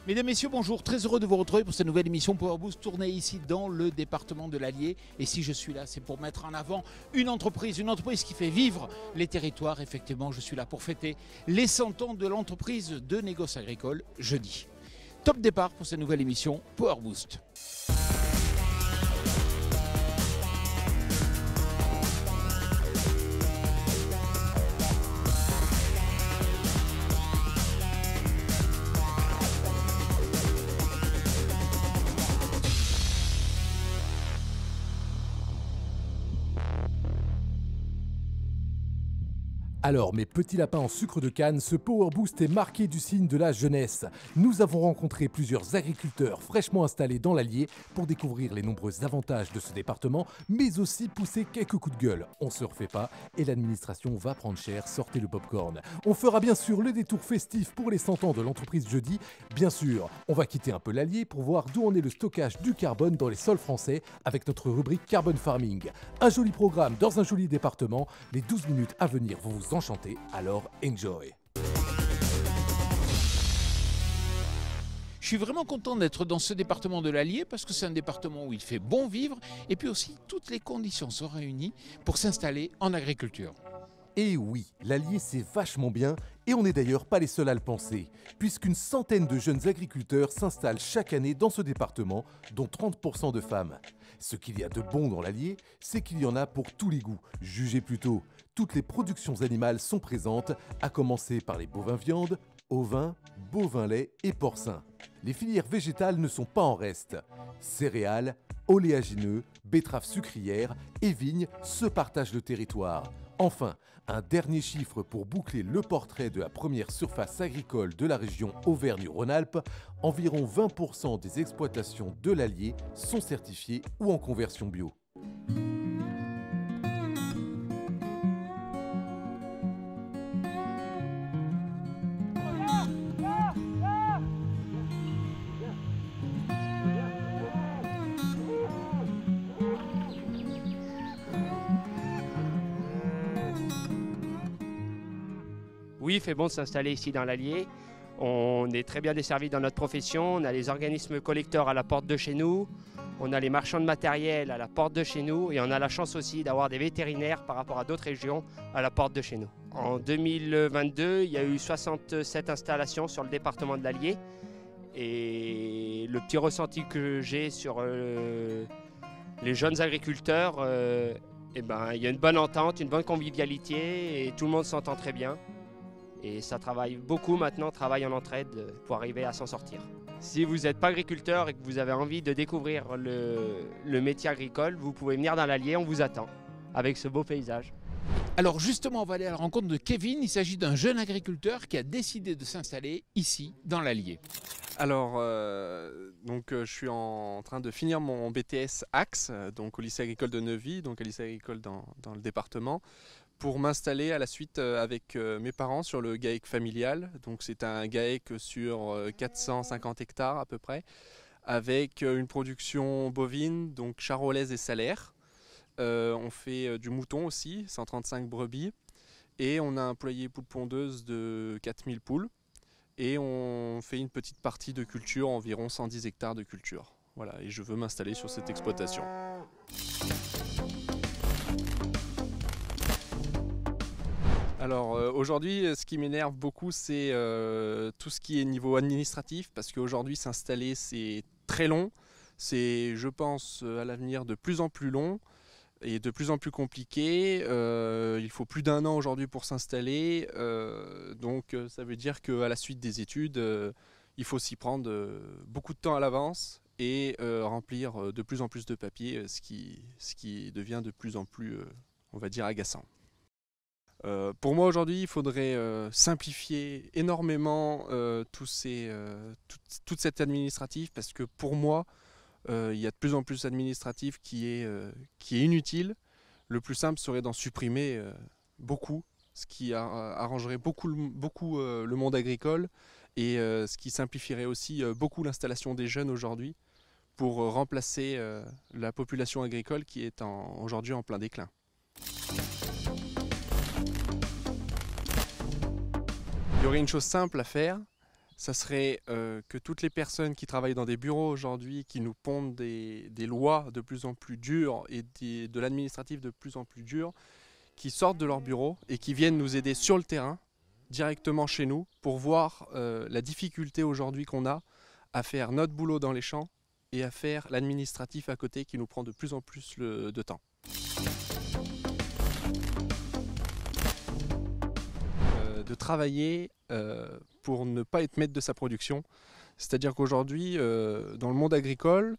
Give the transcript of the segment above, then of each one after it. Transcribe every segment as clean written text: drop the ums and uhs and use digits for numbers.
Mesdames, Messieurs, bonjour. Très heureux de vous retrouver pour cette nouvelle émission Power Boost tournée ici dans le département de l'Allier. Et si je suis là, c'est pour mettre en avant une entreprise qui fait vivre les territoires. Effectivement, je suis là pour fêter les 100 ans de l'entreprise de négoce agricole jeudi. Top départ pour cette nouvelle émission Power Boost. Alors, mes petits lapins en sucre de canne, ce Power Boost est marqué du signe de la jeunesse. Nous avons rencontré plusieurs agriculteurs fraîchement installés dans l'Allier pour découvrir les nombreux avantages de ce département, mais aussi pousser quelques coups de gueule. On se refait pas et l'administration va prendre cher, sortez le popcorn. On fera bien sûr le détour festif pour les 100 ans de l'entreprise jeudi. Bien sûr, on va quitter un peu l'Allier pour voir d'où en est le stockage du carbone dans les sols français avec notre rubrique Carbon Farming. Un joli programme dans un joli département. Les 12 minutes à venir vont vous enchanté, alors enjoy. Je suis vraiment content d'être dans ce département de l'Allier parce que c'est un département où il fait bon vivre et puis aussi toutes les conditions sont réunies pour s'installer en agriculture. Et oui, l'Allier c'est vachement bien et on n'est d'ailleurs pas les seuls à le penser, puisqu'une centaine de jeunes agriculteurs s'installent chaque année dans ce département, dont 30% de femmes. Ce qu'il y a de bon dans l'Allier, c'est qu'il y en a pour tous les goûts, jugez plutôt. Toutes les productions animales sont présentes, à commencer par les bovins viande, ovins, bovins lait et porcins. Les filières végétales ne sont pas en reste. Céréales, oléagineux, betteraves sucrières et vignes se partagent le territoire. Enfin, un dernier chiffre pour boucler le portrait de la première surface agricole de la région Auvergne-Rhône-Alpes, environ 20% des exploitations de l'Allier sont certifiées ou en conversion bio. Oui, il fait bon de s'installer ici dans l'Allier. On est très bien desservi dans notre profession. On a les organismes collecteurs à la porte de chez nous. On a les marchands de matériel à la porte de chez nous. Et on a la chance aussi d'avoir des vétérinaires par rapport à d'autres régions à la porte de chez nous. En 2022, il y a eu 67 installations sur le département de l'Allier. Et le petit ressenti que j'ai sur les jeunes agriculteurs, il y a une bonne entente, une bonne convivialité et tout le monde s'entend très bien. Et ça travaille beaucoup maintenant, travaille en entraide pour arriver à s'en sortir. Si vous n'êtes pas agriculteur et que vous avez envie de découvrir le métier agricole, vous pouvez venir dans l'Allier, on vous attend avec ce beau paysage. Alors justement, on va aller à la rencontre de Kevin. Il s'agit d'un jeune agriculteur qui a décidé de s'installer ici, dans l'Allier. Alors, je suis en train de finir mon BTS Axe, donc au lycée agricole de Neuvy, donc à lycée agricole dans le département, pour m'installer à la suite avec mes parents sur le GAEC familial. Donc c'est un GAEC sur 450 hectares à peu près, avec une production bovine, donc charolaise et salaire. On fait du mouton aussi, 135 brebis, et on a un poulailler poule pondeuse de 4000 poules. Et on fait une petite partie de culture, environ 110 hectares de culture. Voilà, et je veux m'installer sur cette exploitation. Alors aujourd'hui, ce qui m'énerve beaucoup, c'est tout ce qui est niveau administratif, parce qu'aujourd'hui s'installer c'est très long. C'est, je pense, à l'avenir de plus en plus long et de plus en plus compliqué. Il faut plus d'1 an aujourd'hui pour s'installer, donc ça veut dire qu'à la suite des études, il faut s'y prendre beaucoup de temps à l'avance et remplir de plus en plus de papiers, ce qui devient de plus en plus, on va dire, agaçant. Pour moi aujourd'hui, il faudrait simplifier énormément toute cette administrative, parce que pour moi, il y a de plus en plus d'administratif qui est inutile. Le plus simple serait d'en supprimer beaucoup, ce qui arrangerait beaucoup le monde agricole et ce qui simplifierait aussi beaucoup l'installation des jeunes aujourd'hui pour remplacer la population agricole qui est aujourd'hui en plein déclin. Il y aurait une chose simple à faire, ça serait que toutes les personnes qui travaillent dans des bureaux aujourd'hui, qui nous pondent des lois de plus en plus dures et de l'administratif de plus en plus dur, qui sortent de leur bureau et qui viennent nous aider sur le terrain, directement chez nous, pour voir la difficulté aujourd'hui qu'on a à faire notre boulot dans les champs et à faire l'administratif à côté qui nous prend de plus en plus de temps. De travailler pour ne pas être maître de sa production. C'est-à-dire qu'aujourd'hui, dans le monde agricole,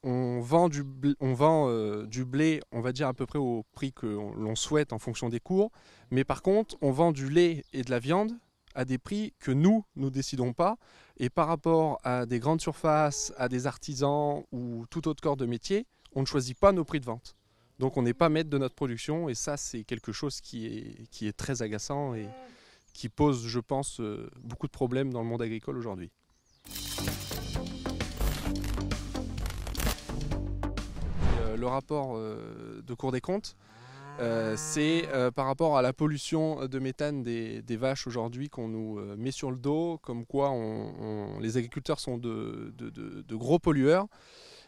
on vend du blé, on va dire à peu près au prix que l'on souhaite en fonction des cours. Mais par contre, on vend du lait et de la viande à des prix que nous décidons pas. Et par rapport à des grandes surfaces, à des artisans ou tout autre corps de métier, on ne choisit pas nos prix de vente. Donc on n'est pas maître de notre production et ça, c'est quelque chose qui est très agaçant et qui pose, je pense, beaucoup de problèmes dans le monde agricole aujourd'hui. Le rapport de Cour des comptes, c'est par rapport à la pollution de méthane des vaches aujourd'hui qu'on nous met sur le dos, comme quoi les agriculteurs sont de gros pollueurs.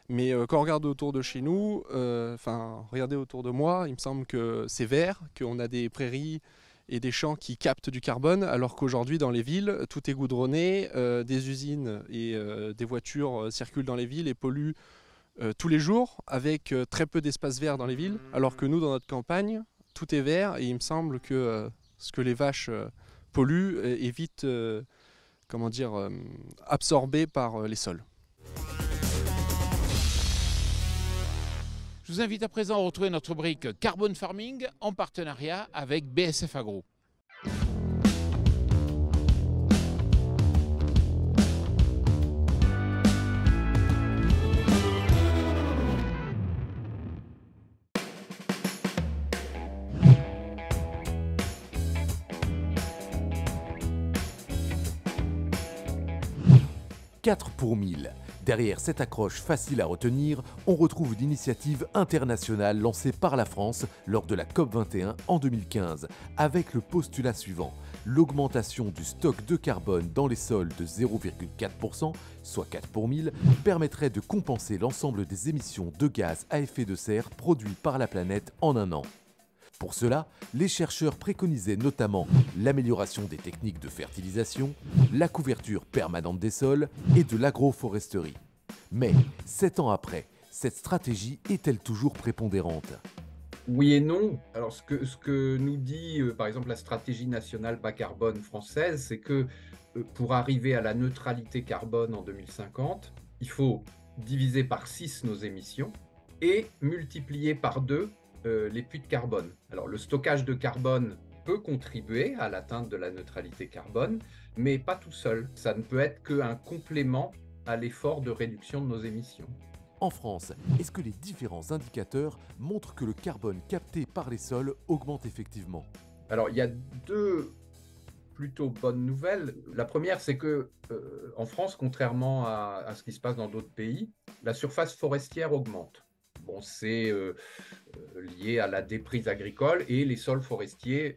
Mais quand on regarde autour de chez nous, regardez autour de moi, il me semble que c'est vert, qu'on a des prairies et des champs qui captent du carbone, alors qu'aujourd'hui dans les villes, tout est goudronné, des usines et des voitures circulent dans les villes et polluent tous les jours, avec très peu d'espace vert dans les villes, alors que nous dans notre campagne, tout est vert et il me semble que ce que les vaches polluent est vite absorbé par les sols. Je vous invite à présent à retrouver notre rubrique Carbon Farming en partenariat avec BSF Agro. « 4 pour 1000 ». Derrière cette accroche facile à retenir, on retrouve une initiative internationale lancée par la France lors de la COP21 en 2015, avec le postulat suivant: l'augmentation du stock de carbone dans les sols de 0,4%, soit 4 pour 1000, permettrait de compenser l'ensemble des émissions de gaz à effet de serre produits par la planète en un an. Pour cela, les chercheurs préconisaient notamment l'amélioration des techniques de fertilisation, la couverture permanente des sols et de l'agroforesterie. Mais, 7 ans après, cette stratégie est-elle toujours prépondérante ? Oui et non. Alors ce que nous dit par exemple la stratégie nationale bas carbone française, c'est que pour arriver à la neutralité carbone en 2050, il faut diviser par 6 nos émissions et multiplier par 2 les puits de carbone. Alors le stockage de carbone peut contribuer à l'atteinte de la neutralité carbone, mais pas tout seul. Ça ne peut être qu'un complément à l'effort de réduction de nos émissions. En France, est-ce que les différents indicateurs montrent que le carbone capté par les sols augmente effectivement ? Alors il y a 2 plutôt bonnes nouvelles. La première, c'est que en France, contrairement à ce qui se passe dans d'autres pays, la surface forestière augmente. Bon, c'est lié à la déprise agricole et les sols forestiers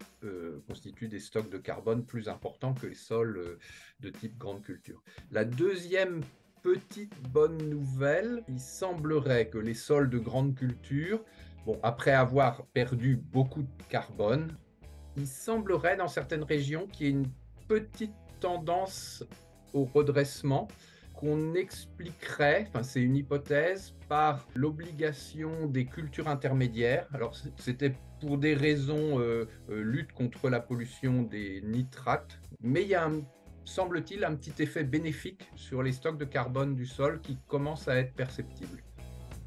constituent des stocks de carbone plus importants que les sols de type grande culture. La deuxième petite bonne nouvelle, il semblerait que les sols de grande culture, après avoir perdu beaucoup de carbone, il semblerait dans certaines régions qu'il y ait une petite tendance au redressement qu'on expliquerait, c'est une hypothèse, par l'obligation des cultures intermédiaires. Alors c'était pour des raisons lutte contre la pollution des nitrates, mais il y a semble-t-il un petit effet bénéfique sur les stocks de carbone du sol qui commence à être perceptible.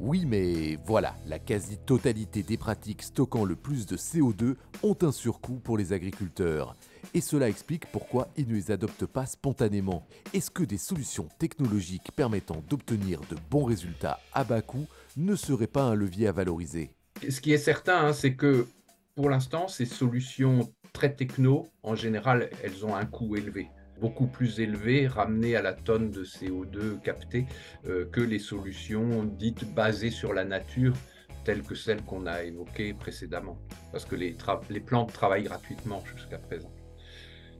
Oui, mais voilà, la quasi-totalité des pratiques stockant le plus de CO2 ont un surcoût pour les agriculteurs. Et cela explique pourquoi ils ne les adoptent pas spontanément. Est-ce que des solutions technologiques permettant d'obtenir de bons résultats à bas coût ne seraient pas un levier à valoriser ? Ce qui est certain, c'est que pour l'instant, ces solutions très techno, en général, elles ont un coût élevé. Beaucoup plus élevé, ramené à la tonne de CO2 capté, que les solutions dites basées sur la nature, telles que celles qu'on a évoquées précédemment, parce que les plantes travaillent gratuitement jusqu'à présent.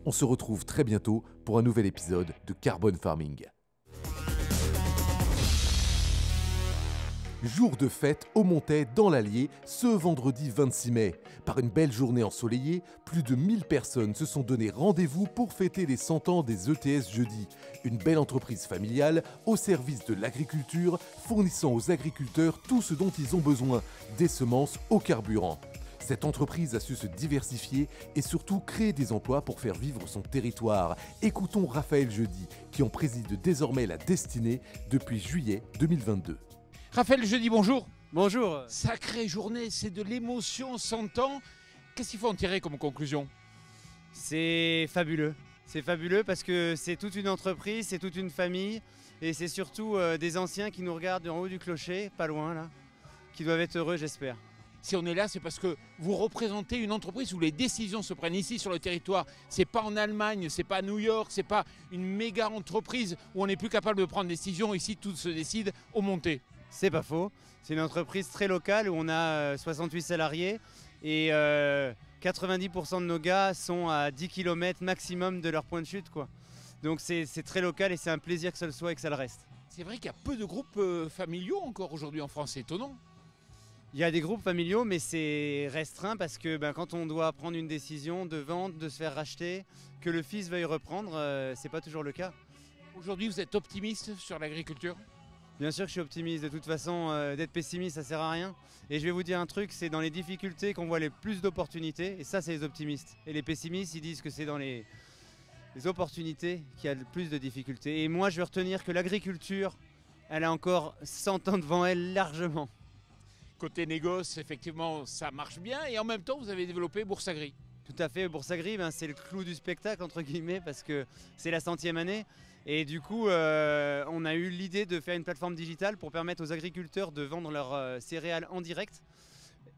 On se retrouve très bientôt pour un nouvel épisode de Carbon Farming. Jour de fête au Montet dans l'Allier ce vendredi 26 mai. Par une belle journée ensoleillée, plus de 1000 personnes se sont donné rendez-vous pour fêter les 100 ans des ETS Jeudi. Une belle entreprise familiale au service de l'agriculture, fournissant aux agriculteurs tout ce dont ils ont besoin, des semences au carburant. Cette entreprise a su se diversifier et surtout créer des emplois pour faire vivre son territoire. Écoutons Raphaël Jeudi, qui en préside désormais la destinée depuis juillet 2022. Raphaël Jeudi, bonjour. Bonjour. Sacrée journée, c'est de l'émotion 100 ans. Qu'est-ce qu'il faut en tirer comme conclusion? C'est fabuleux. C'est fabuleux parce que c'est toute une entreprise, c'est toute une famille et c'est surtout des anciens qui nous regardent en haut du clocher, pas loin là, qui doivent être heureux, j'espère. Si on est là, c'est parce que vous représentez une entreprise où les décisions se prennent ici sur le territoire. C'est pas en Allemagne, c'est pas à New York, c'est pas une méga entreprise où on n'est plus capable de prendre des décisions. Ici, tout se décide au Montet. C'est pas faux. C'est une entreprise très locale où on a 68 salariés et 90% de nos gars sont à 10 km maximum de leur point de chute, quoi. Donc c'est très local et c'est un plaisir que ça le soit et que ça le reste. C'est vrai qu'il y a peu de groupes familiaux encore aujourd'hui en France, c'est étonnant. Il y a des groupes familiaux mais c'est restreint parce que quand on doit prendre une décision de vente, de se faire racheter, que le fils veuille reprendre, c'est pas toujours le cas. Aujourd'hui, vous êtes optimiste sur l'agriculture? Bien sûr que je suis optimiste, de toute façon d'être pessimiste ça sert à rien. Et je vais vous dire un truc, c'est dans les difficultés qu'on voit les plus d'opportunités, et ça c'est les optimistes. Et les pessimistes ils disent que c'est dans les opportunités qu'il y a le plus de difficultés. Et moi je vais retenir que l'agriculture, elle a encore 100 ans devant elle largement. Côté négoce, effectivement ça marche bien, et en même temps vous avez développé Boursagri. Tout à fait, Boursagri, c'est le clou du spectacle entre guillemets, parce que c'est la 100e année. Et du coup, on a eu l'idée de faire une plateforme digitale pour permettre aux agriculteurs de vendre leurs céréales en direct.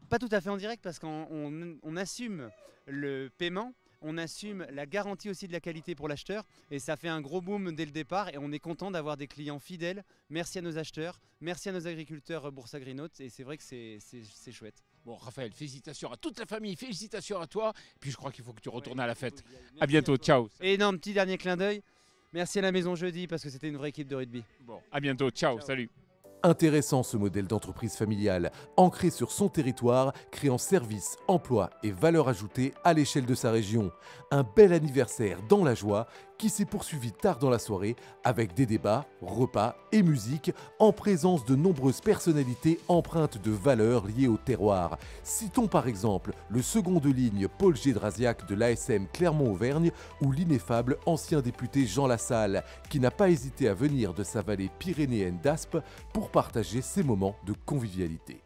Pas tout à fait en direct parce qu'on assume le paiement, on assume la garantie aussi de la qualité pour l'acheteur. Et ça fait un gros boom dès le départ et on est content d'avoir des clients fidèles. Merci à nos acheteurs, merci à nos agriculteurs Boursagri-Notes et c'est vrai que c'est chouette. Bon Raphaël, félicitations à toute la famille, félicitations à toi. Puis je crois qu'il faut que tu retournes à la fête. À bientôt, ciao. Et non, petit dernier clin d'œil. Merci à la Maison Jeudi parce que c'était une vraie équipe de rugby. Bon, à bientôt, ciao. Salut. Intéressant ce modèle d'entreprise familiale, ancré sur son territoire, créant services, emplois et valeur ajoutée à l'échelle de sa région. Un bel anniversaire dans la joie qui s'est poursuivi tard dans la soirée avec des débats, repas et musique en présence de nombreuses personnalités empreintes de valeurs liées au terroir. Citons par exemple le second de ligne Paul Gédrasiac de l'ASM Clermont-Auvergne ou l'ineffable ancien député Jean Lassalle qui n'a pas hésité à venir de sa vallée pyrénéenne d'Aspe pour partager ces moments de convivialité.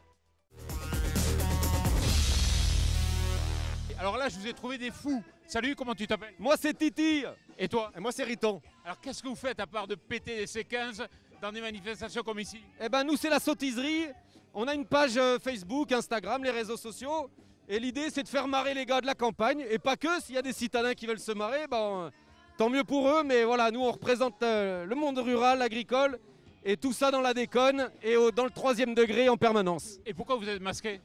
Alors là, je vous ai trouvé des fous. Salut, comment tu t'appelles? Moi c'est Titi. Et toi? Et moi c'est Riton. Alors qu'est-ce que vous faites à part de péter les C15 dans des manifestations comme ici? Eh ben nous c'est la sottiserie. On a une page Facebook, Instagram, les réseaux sociaux. Et l'idée c'est de faire marrer les gars de la campagne. Et pas que, s'il y a des citadins qui veulent se marrer, tant mieux pour eux. Mais voilà, nous on représente le monde rural, agricole. Et tout ça dans la déconne et dans le 3e degré en permanence. Et pourquoi vous êtes masqué?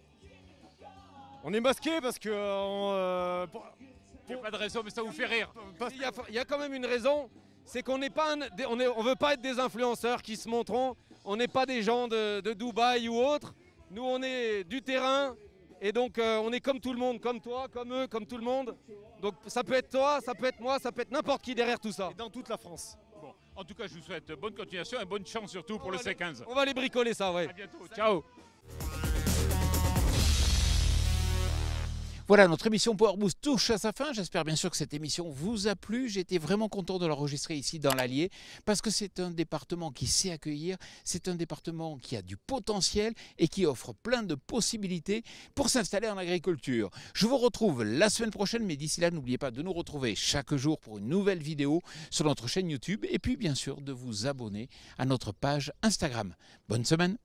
On est masqué parce que... Il n'y a pas de raison, mais ça vous fait rire. Il y a quand même une raison, c'est qu'on n'est pas, on veut pas être des influenceurs qui se montreront. On n'est pas des gens de Dubaï ou autre. Nous, on est du terrain et donc on est comme tout le monde, comme toi, comme eux, comme tout le monde. Donc ça peut être toi, ça peut être moi, ça peut être n'importe qui derrière tout ça. Et dans toute la France. Bon, en tout cas, je vous souhaite bonne continuation et bonne chance surtout pour le C15. On va aller bricoler ça, ouais. À bientôt, ciao. Voilà, notre émission Power Boost touche à sa fin. J'espère bien sûr que cette émission vous a plu. J'étais vraiment content de l'enregistrer ici dans l'Allier parce que c'est un département qui sait accueillir, c'est un département qui a du potentiel et qui offre plein de possibilités pour s'installer en agriculture. Je vous retrouve la semaine prochaine, mais d'ici là, n'oubliez pas de nous retrouver chaque jour pour une nouvelle vidéo sur notre chaîne YouTube et puis bien sûr de vous abonner à notre page Instagram. Bonne semaine.